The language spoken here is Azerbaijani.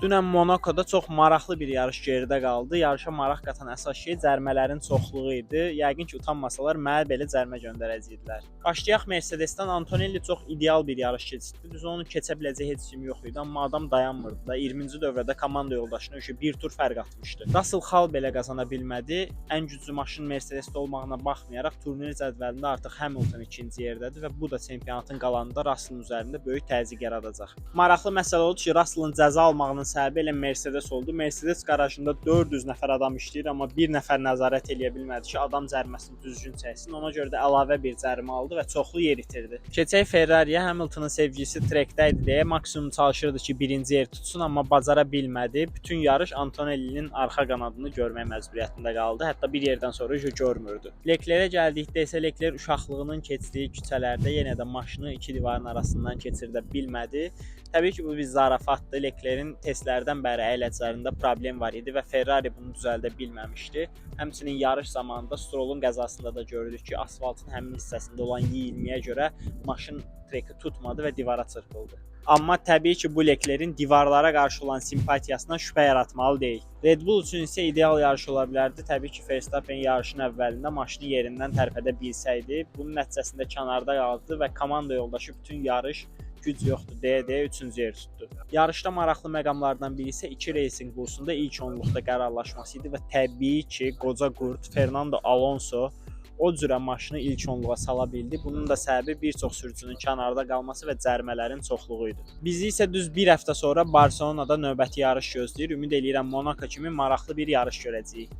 Dünən Monakoda çox maraqlı bir yarış geridə qaldı. Yarışa maraq qatan əsas şey cərmələrin çoxluğu idi. Yəqin ki, utanmasalar mənə belə cərmə göndərəcəkdilər. Başlayaq Mercedes-dən. Antonelli çox ideal bir yarış keçirtdi. Düz onun keçə biləcəyi heç kim yox idi, amma adam dayanmırdı da. 20-ci dövrədə komanda yoldaşına bir tur fərq atmışdı. Russell Hall belə qazana bilmədi. Ən güclü maşın Mercedes-də olmağına baxmayaraq turnir cədvəlində artıq Hamilton ikinci yerdədir və bu da çempionatın qalanında Russellın üzərində böyük təzyiq yaradacaq. Maraqlı məsələ odur ki, Russellın cəza almağının səbəbi elə Mercedes oldu. Mercedes qarajında 400 nəfər adam işləyir, amma bir nəfər nəzarət eləyə bilmədi ki, adam cərməsini düzgün çəksin. Ona görə də əlavə bir cərimə aldı və çoxlu yer itirdi. Keçək Ferrari'yə. Hamiltonın sevgisi trekdə idi deyə maksimum çalışırdı ki, birinci yer tutsun, amma bacara bilmədi. Bütün yarış Antonellinin arxa qanadını görmək məcburiyyətində qaldı. Hətta bir yerdən sonra görmürdü. Leclerc'e gəldikdə isə Leclerc uşaqlığının keçdiyi küçələrdə yenə də maşını iki divarın arasından keçirdə bilmədi. Təbii ki, bu bir zarafatdır. Leclerc'in testlərdən bəri əyləcilərində problem var idi və Ferrari bunu düzəldə bilməmişdi. Həmçinin yarış zamanında Stroll'un qəzasında da gördük ki, asfaltın həmin hissəsində olan yiyilməyə görə maşın treki tutmadı və divara çırpıldı. Amma təbii ki, bu Leclerc'in divarlara qarşı olan simpatiyasından şübhə yaratmalı deyil. Red Bull üçün isə ideal yarış ola bilərdi. Təbii ki, Verstappen yarışın əvvəlində maşını yerindən tərpədə bilsəydi, bunun nəticəsində kənarda qaldı və komanda yoldaşı bütün yarış güc yoxdur deyə 3-cü yer tutdu. Yarışda maraqlı məqamlardan biri isə 2 reysinq bursunda ilk 10-luqda qərarlaşması idi və təbii ki, qoca qurd Fernando Alonso o cürə maşını ilk 10-luğa sala bildi. Bunun da səbəbi bir çox sürücünün kənarda qalması və cərmələrin çoxluğu idi. Bizi isə düz bir həftə sonra Barcelonada növbəti yarış gözləyir. Ümid eləyirəm Monaco kimi maraqlı bir yarış görəcəyik.